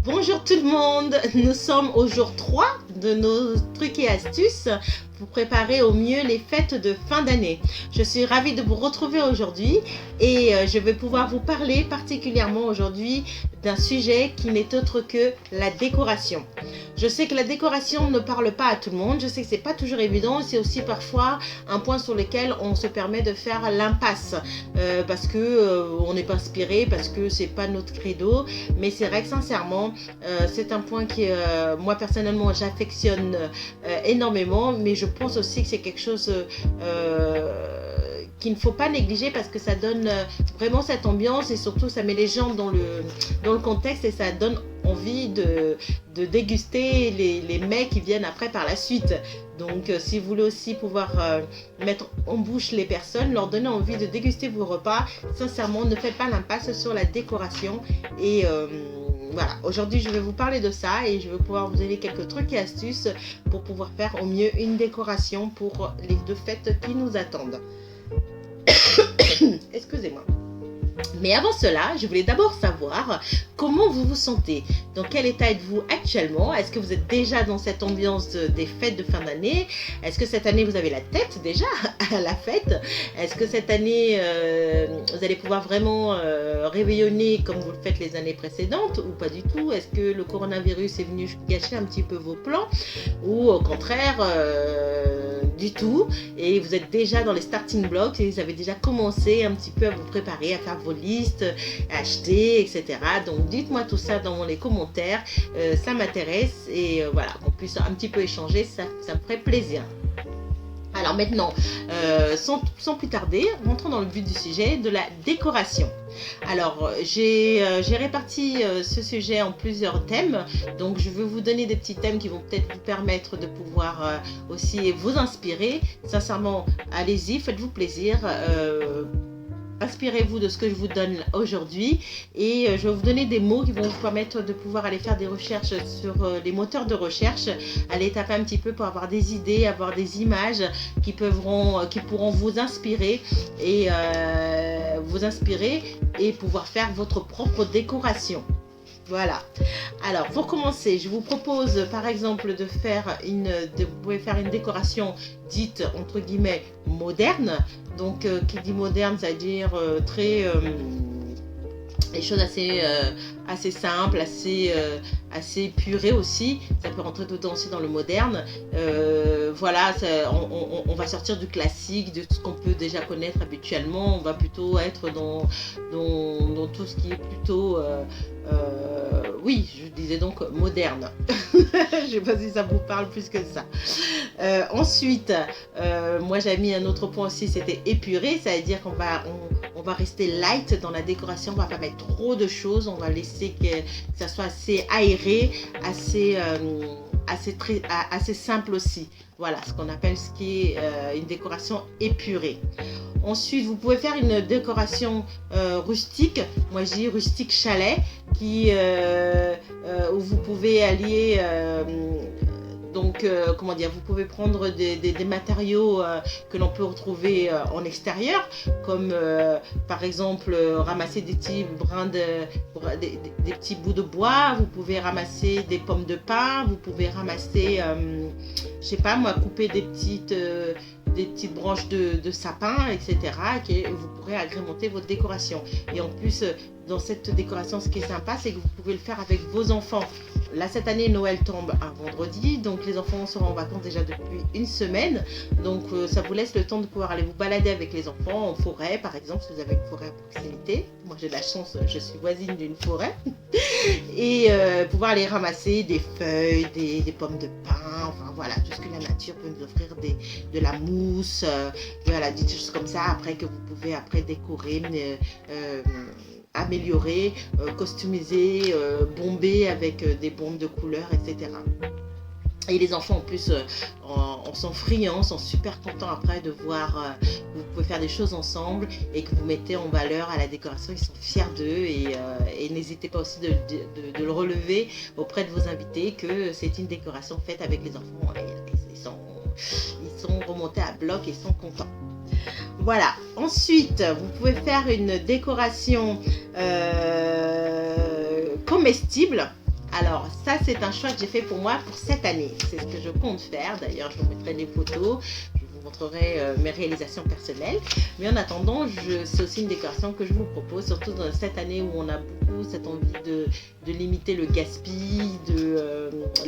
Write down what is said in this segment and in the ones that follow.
Bonjour tout le monde, nous sommes au jour 3 de nos trucs et astuces pour préparer au mieux les fêtes de fin d'année. Je suis ravie de vous retrouver aujourd'hui et je vais pouvoir vous parler particulièrement aujourd'hui d'un sujet qui n'est autre que la décoration. Je sais que la décoration ne parle pas à tout le monde, je sais que c'est pas toujours évident, c'est aussi parfois un point sur lequel on se permet de faire l'impasse parce que on n'est pas inspiré, parce que c'est pas notre credo, mais c'est vrai que sincèrement c'est un point qui moi personnellement j'affectionne énormément, mais je pense aussi que c'est quelque chose qu'il ne faut pas négliger parce que ça donne vraiment cette ambiance et surtout ça met les gens dans le contexte et ça donne envie de déguster les mets qui viennent après par la suite. Donc si vous voulez aussi pouvoir mettre en bouche les personnes, leur donner envie de déguster vos repas, sincèrement ne faites pas l'impasse sur la décoration et voilà, aujourd'hui je vais vous parler de ça et je vais pouvoir vous donner quelques trucs et astuces pour pouvoir faire au mieux une décoration pour les deux fêtes qui nous attendent. Excusez-moi. Mais avant cela, je voulais d'abord savoir comment vous vous sentez. Dans quel état êtes-vous actuellement? Est-ce que vous êtes déjà dans cette ambiance des fêtes de fin d'année? Est-ce que cette année, vous avez la tête déjà à la fête? Est-ce que cette année, vous allez pouvoir vraiment réveillonner comme vous le faites les années précédentes ou pas du tout? Est-ce que le coronavirus est venu gâcher un petit peu vos plans? Ou au contraire, du tout, et vous êtes déjà dans les starting blocks et vous avez déjà commencé un petit peu à vous préparer, à faire vos listes, à acheter, etc. Donc dites-moi tout ça dans les commentaires, ça m'intéresse et voilà, qu'on puisse un petit peu échanger, ça me ferait plaisir. Alors maintenant, sans plus tarder, rentrons dans le vif du sujet de la décoration. Alors, j'ai réparti ce sujet en plusieurs thèmes. Donc, je vais vous donner des petits thèmes qui vont peut-être vous permettre de pouvoir aussi vous inspirer. Sincèrement, allez-y, faites-vous plaisir. Inspirez-vous de ce que je vous donne aujourd'hui et je vais vous donner des mots qui vont vous permettre de pouvoir aller faire des recherches sur les moteurs de recherche, aller taper un petit peu pour avoir des idées, avoir des images qui pourront vous inspirer et pouvoir faire votre propre décoration. Voilà. Alors, pour commencer, je vous propose par exemple vous pouvez faire une décoration dite entre guillemets moderne. Donc, qui dit moderne, ça veut dire les choses assez simples, assez épurées aussi. Ça peut rentrer dedans aussi dans le moderne. Voilà, on va sortir du classique, de ce qu'on peut déjà connaître habituellement. On va plutôt être dans tout ce qui est plutôt... oui, je disais donc moderne. Je ne sais pas si ça vous parle plus que ça. Ensuite, moi j'ai mis un autre point aussi, c'était épuré. Ça veut dire qu'on va rester light dans la décoration. On va pas mettre trop de choses. On va laisser que ça soit assez aéré, assez simple aussi. Voilà, ce qu'on appelle une décoration épurée. Ensuite, vous pouvez faire une décoration rustique. Moi, je dis rustique chalet, où vous pouvez allier... donc, comment dire, vous pouvez prendre des matériaux que l'on peut retrouver en extérieur, comme par exemple ramasser des petits des petits bouts de bois, vous pouvez ramasser des pommes de pin, vous pouvez ramasser, je sais pas moi, couper des petites branches de sapin, etc. que vous pourrez agrémenter votre décoration. Et en plus, dans cette décoration, ce qui est sympa, c'est que vous pouvez le faire avec vos enfants. Là, cette année, Noël tombe un vendredi, donc les enfants seront en vacances déjà depuis une semaine. Donc, ça vous laisse le temps de pouvoir aller vous balader avec les enfants en forêt, par exemple, si vous avez une forêt à proximité. Moi, j'ai de la chance, je suis voisine d'une forêt. Et pouvoir aller ramasser des feuilles, des pommes de pin, enfin voilà, tout ce que la nature peut nous offrir, de la mousse, voilà, des choses comme ça, après que vous pouvez décorer, améliorer, customiser, bomber avec des bombes de couleurs, etc. Et les enfants en plus sont friands, sont super contents après de voir que vous pouvez faire des choses ensemble et que vous mettez en valeur à la décoration. Ils sont fiers d'eux et n'hésitez pas aussi de le relever auprès de vos invités que c'est une décoration faite avec les enfants. Ils sont remontés à bloc et sont contents. Voilà. Ensuite, vous pouvez faire une décoration comestible. Alors ça, c'est un choix que j'ai fait pour moi pour cette année. C'est ce que je compte faire. D'ailleurs, je vous mettrai des photos. Je vous montrerai mes réalisations personnelles. Mais en attendant, c'est aussi une décoration que je vous propose, surtout dans cette année où on a beaucoup cette envie de limiter le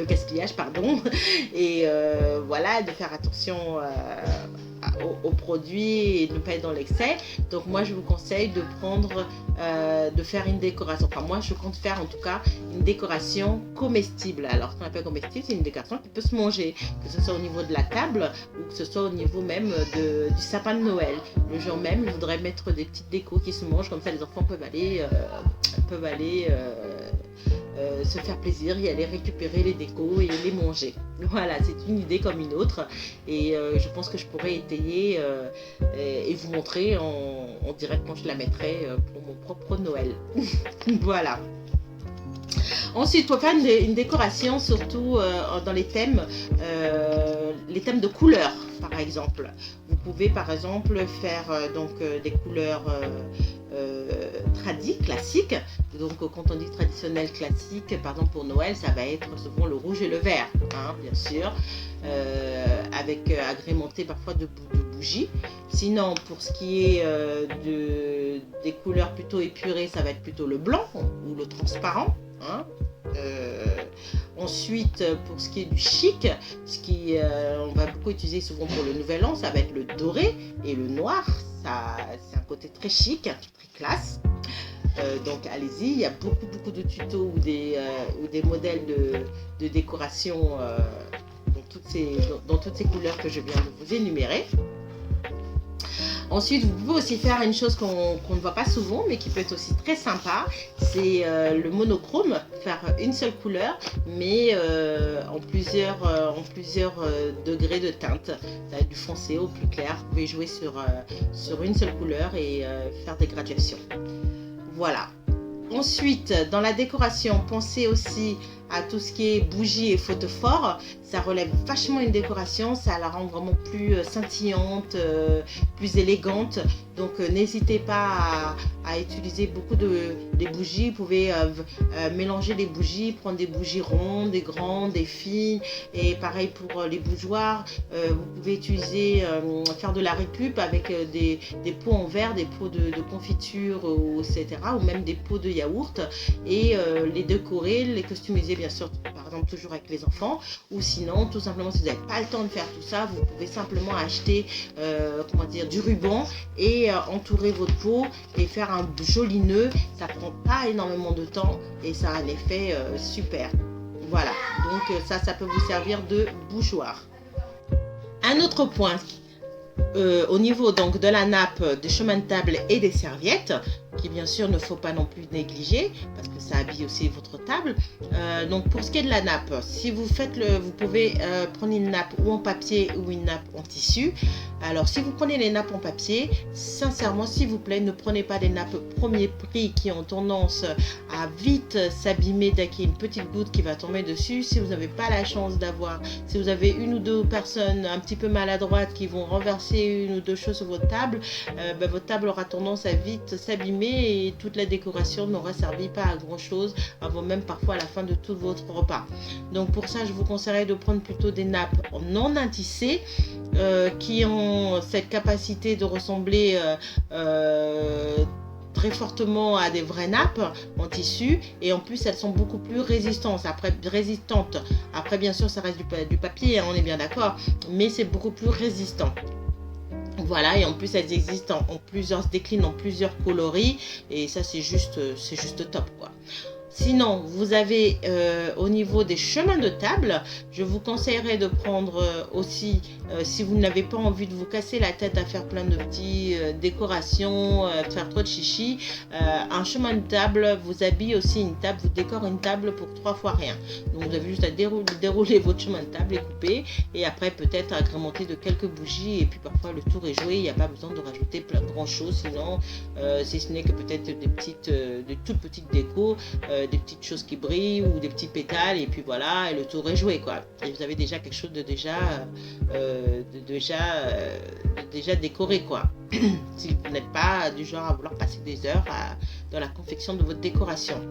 gaspillage, pardon. Et voilà, de faire attention aux produits et de ne pas être dans l'excès. Donc moi, je vous conseille de de faire une décoration. Enfin, moi, je compte faire en tout cas une décoration comestible. Alors, ce qu'on appelle comestible, c'est une décoration qui peut se manger, que ce soit au niveau de la table ou que ce soit au niveau même du sapin de Noël. Le jour même, je voudrais mettre des petites décos qui se mangent, comme ça les enfants peuvent aller se faire plaisir, y aller récupérer les décos et les manger. Voilà, c'est une idée comme une autre et je pense que je pourrais étayer et vous montrer en direct quand je la mettrai pour mon propre Noël. Voilà. Ensuite, pour faire une décoration, surtout dans les thèmes de couleurs, par exemple. Vous pouvez, par exemple, faire des couleurs classiques. Donc, quand on dit traditionnel classique, par exemple pour Noël, ça va être souvent le rouge et le vert, hein, bien sûr, avec agrémenté parfois de bougies. Sinon, pour ce qui est des couleurs plutôt épurées, ça va être plutôt le blanc ou le transparent. Hein. Ensuite, pour ce qui est du chic, on va beaucoup utiliser souvent pour le nouvel an, ça va être le doré et le noir. C'est un côté très chic, très classe. Donc allez-y, il y a beaucoup de tutos ou des modèles de décoration dans toutes ces couleurs que je viens de vous énumérer. Ensuite, vous pouvez aussi faire une chose qu'on ne voit pas souvent, mais qui peut être aussi très sympa, c'est le monochrome, faire une seule couleur, mais en plusieurs degrés de teinte. Ça va être du foncé au plus clair. Vous pouvez jouer sur une seule couleur et faire des graduations. Voilà. Ensuite, dans la décoration, pensez aussi à tout ce qui est bougies et photophores. Ça relève vachement une décoration, ça la rend vraiment plus scintillante, plus élégante. Donc n'hésitez pas à utiliser beaucoup des bougies. Vous pouvez mélanger les bougies, prendre des bougies rondes, des grandes, des fines. Et pareil pour les bougeoirs. Vous pouvez faire de la récup avec des pots en verre, des pots de confiture, etc. Ou même des pots de yaourt. Et les décorer, les customiser bien sûr, par exemple toujours avec les enfants. Ou sinon, tout simplement, si vous n'avez pas le temps de faire tout ça, vous pouvez simplement acheter du ruban et entourer votre pot et faire un joli nœud. Ça prend pas énormément de temps et ça a un effet super. Voilà, donc ça peut vous servir de bougeoir. Un autre point, au niveau donc de la nappe, des chemins de table et des serviettes, qui bien sûr ne faut pas non plus négliger parce que ça habille aussi votre table. Donc pour ce qui est de la nappe, si vous pouvez prendre une nappe ou en papier ou une nappe en tissu. Alors si vous prenez les nappes en papier, sincèrement s'il vous plaît, ne prenez pas des nappes premier prix qui ont tendance à vite s'abîmer dès qu'il y a une petite goutte qui va tomber dessus. Si vous n'avez pas la chance si vous avez une ou deux personnes un petit peu maladroites qui vont renverser une ou deux choses sur votre table, votre table aura tendance à vite s'abîmer et toute la décoration n'aura servi pas à grand chose avant même parfois à la fin de tout votre repas. Donc pour ça, je vous conseillerais de prendre plutôt des nappes non intissées qui ont cette capacité de ressembler très fortement à des vraies nappes en tissu et en plus elles sont beaucoup plus résistantes. Après bien sûr ça reste du papier, hein, on est bien d'accord, mais c'est beaucoup plus résistant. Voilà, et en plus elles existent se déclinent en plusieurs coloris et ça c'est juste top quoi. Sinon, vous avez au niveau des chemins de table, je vous conseillerais de prendre aussi, si vous n'avez pas envie de vous casser la tête à faire plein de petites décorations, faire trop de chichi, un chemin de table vous habille aussi une table, vous décore une table pour 3 fois rien. Donc vous avez juste à dérouler votre chemin de table et couper, et après peut-être agrémenter de quelques bougies, et puis parfois le tour est joué, il n'y a pas besoin de rajouter plein de grand chose, sinon si ce n'est que peut-être de toutes petites décos, des petites choses qui brillent ou des petits pétales et puis voilà, et le tour est joué quoi. Et vous avez déjà quelque chose de déjà décoré quoi. Si vous n'êtes pas du genre à vouloir passer des heures dans la confection de votre décoration.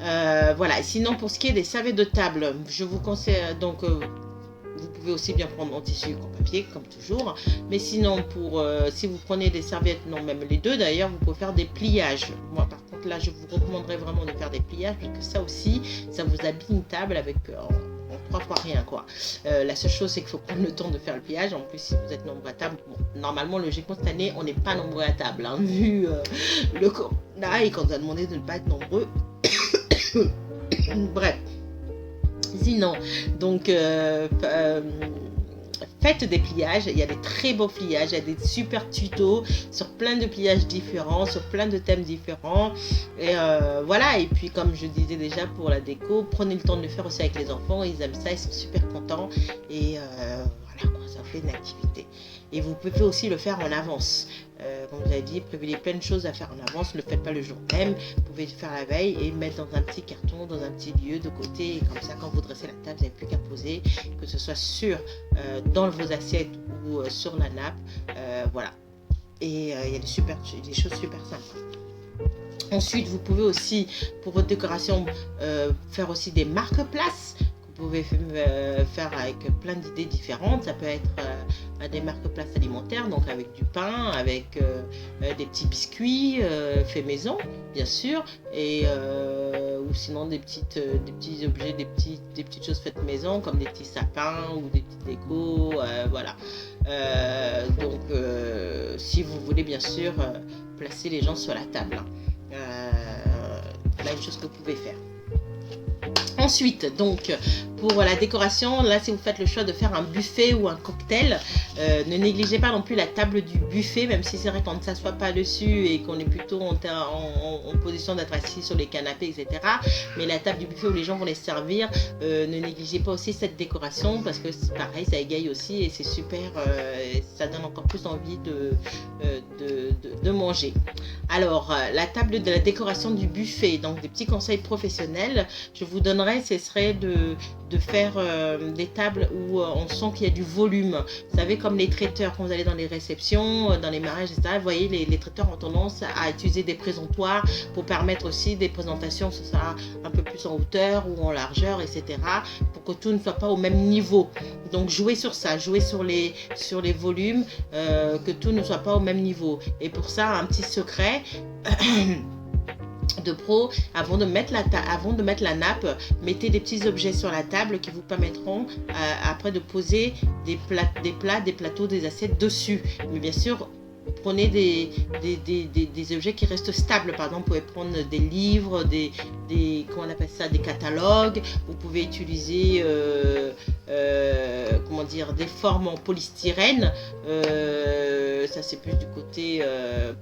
Voilà, sinon pour ce qui est des serviettes de table, je vous conseille donc vous pouvez aussi bien prendre en tissu qu'en papier, comme toujours. Mais sinon, si vous prenez des serviettes, non, même les deux d'ailleurs, vous pouvez faire des pliages. Moi, par contre, là, je vous recommanderais vraiment de faire des pliages, parce que ça aussi, ça vous habille une table avec en 3 fois rien, quoi. La seule chose, c'est qu'il faut prendre le temps de faire le pliage. En plus, si vous êtes nombreux à table, bon, normalement, logiquement, cette année, on n'est pas nombreux à table, hein, vu le corona et quand on a demandé de ne pas être nombreux. Bref. Sinon, donc, faites des pliages. Il y a des très beaux pliages, il y a des super tutos sur plein de pliages différents, sur plein de thèmes différents. Et voilà, et puis comme je disais déjà pour la déco, prenez le temps de le faire aussi avec les enfants. Ils aiment ça, ils sont super contents. Et voilà, quoi, ça fait une activité. Et vous pouvez aussi le faire en avance. Comme vous avez dit, prévoyez plein de choses à faire en avance. Ne le faites pas le jour même. Vous pouvez le faire la veille et le mettre dans un petit carton, dans un petit lieu de côté. Et comme ça, quand vous dressez la table, vous n'avez plus qu'à poser, que ce soit dans vos assiettes ou sur la nappe. Voilà. Et il y a des choses super sympas. Ensuite, vous pouvez aussi, pour votre décoration, faire aussi des marque-places. Vous pouvez faire avec plein d'idées différentes. Ça peut être des marque-places alimentaires, donc avec du pain, avec des petits biscuits faits maison, bien sûr, et ou sinon des petits objets, des petites choses faites maison, comme des petits sapins ou des petites décos, voilà. Donc, si vous voulez bien sûr placer les gens sur la table, hein. Voilà une chose que vous pouvez faire. Ensuite, donc, pour la décoration, là, si vous faites le choix de faire un buffet ou un cocktail, ne négligez pas non plus la table du buffet, même si c'est vrai qu'on ne s'assoit pas dessus et qu'on est plutôt en position d'être assis sur les canapés, etc. Mais la table du buffet où les gens vont les servir, ne négligez pas aussi cette décoration, parce que c'est pareil, ça égaye aussi et c'est super, ça donne encore plus envie de manger. Alors, la table de la décoration du buffet, donc des petits conseils professionnels, je vous donnerais, ce serait de faire des tables où on sent qu'il y a du volume. Vous savez, comme les traiteurs, quand vous allez dans les réceptions, dans les mariages, etc., vous voyez, les traiteurs ont tendance à utiliser des présentoirs pour permettre aussi des présentations, ce sera un peu plus en hauteur ou en largeur, etc., pour que tout ne soit pas au même niveau. Donc, jouez sur ça, jouez sur les volumes, que tout ne soit pas au même niveau. Et pour ça, un petit secret... de pro, avant de mettre la nappe, mettez des petits objets sur la table qui vous permettront après de poser des plats, des plateaux, des assiettes dessus. Mais bien sûr, prenez des objets qui restent stables. Par exemple, vous pouvez prendre des livres, comment on appelle ça, des catalogues. Vous pouvez utiliser comment dire, des formes en polystyrène. Ça, c'est plus du côté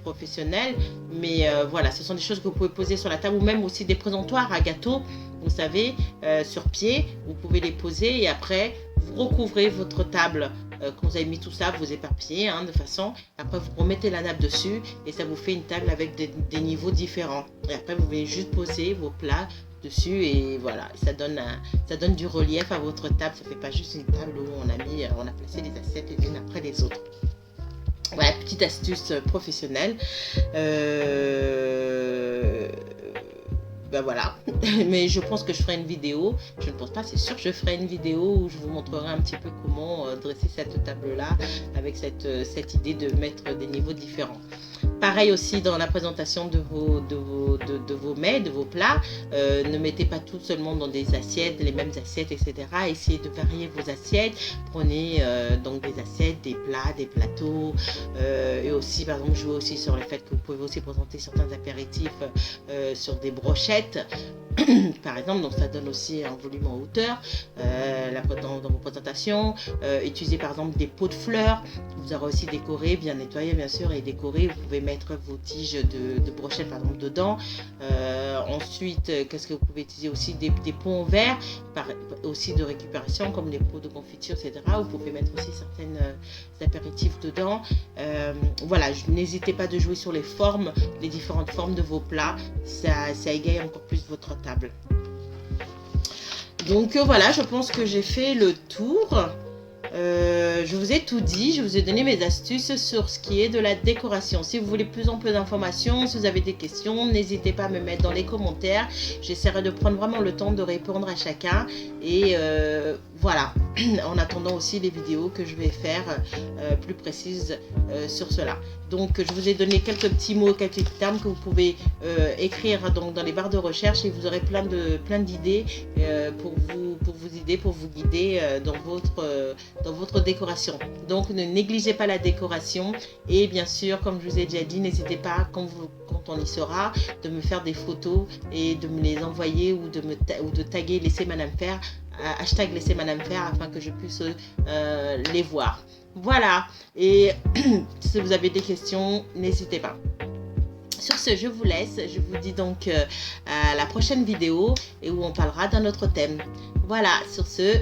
professionnel. Mais voilà, ce sont des choses que vous pouvez poser sur la table, ou même aussi des présentoirs à gâteaux, vous savez, sur pied. Vous pouvez les poser et après, vous recouvrez votre table. Quand vous avez mis tout ça, vous éparpillez de façon. Après, vous remettez la nappe dessus et ça vous fait une table avec des niveaux différents. Et après, vous pouvez juste poser vos plats dessus et voilà, ça donne du relief à votre table. Ça fait pas juste une table où on a placé les assiettes les unes après les autres. Voilà, petite astuce professionnelle. Ben voilà, mais je pense que je ferai une vidéo, je ne pense pas, c'est sûr que je ferai une vidéo où je vous montrerai un petit peu comment dresser cette table-là avec cette idée de mettre des niveaux différents. Pareil aussi dans la présentation de vos mets, de vos plats, ne mettez pas tout seulement dans des assiettes, les mêmes assiettes, etc. Essayez de varier vos assiettes, prenez donc des assiettes, des plats, des plateaux, et aussi par exemple jouez aussi sur le fait que vous pouvez aussi présenter certains apéritifs sur des brochettes, par exemple, donc ça donne aussi un volume en hauteur dans vos présentations. Utilisez par exemple des pots de fleurs, vous aurez aussi décoré, bien nettoyé bien sûr et décoré, vous pouvez mettre vos tiges de brochettes par exemple dedans. Ensuite, qu'est-ce que vous pouvez utiliser aussi, des pots en verre, aussi de récupération comme les pots de confiture, etc. Vous pouvez mettre aussi certaines apéritifs dedans. Voilà, n'hésitez pas de jouer sur les formes, les différentes formes de vos plats, ça égaye encore plus votre table. Donc voilà, je pense que j'ai fait le tour. Je vous ai tout dit, je vous ai donné mes astuces sur ce qui est de la décoration. Si vous voulez plus en plus d'informations, si vous avez des questions, n'hésitez pas à me mettre dans les commentaires. J'essaierai de prendre vraiment le temps de répondre à chacun. Et voilà, en attendant aussi les vidéos que je vais faire plus précises sur cela. Donc je vous ai donné quelques petits mots, quelques termes que vous pouvez écrire donc, dans les barres de recherche, et vous aurez plein d'idées pour vous guider dans votre décoration. Donc ne négligez pas la décoration, et bien sûr, comme je vous ai déjà dit, n'hésitez pas quand on y sera de me faire des photos et de me les envoyer, ou de taguer laissez Madame Faire, hashtag laissez Madame Faire, afin que je puisse les voir. Voilà, et si vous avez des questions, n'hésitez pas. Sur ce, je vous laisse. Je vous dis donc à la prochaine vidéo, et où on parlera d'un autre thème. Voilà, sur ce,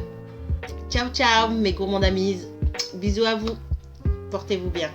ciao ciao mes gourmands d'amis. Bisous à vous. Portez-vous bien.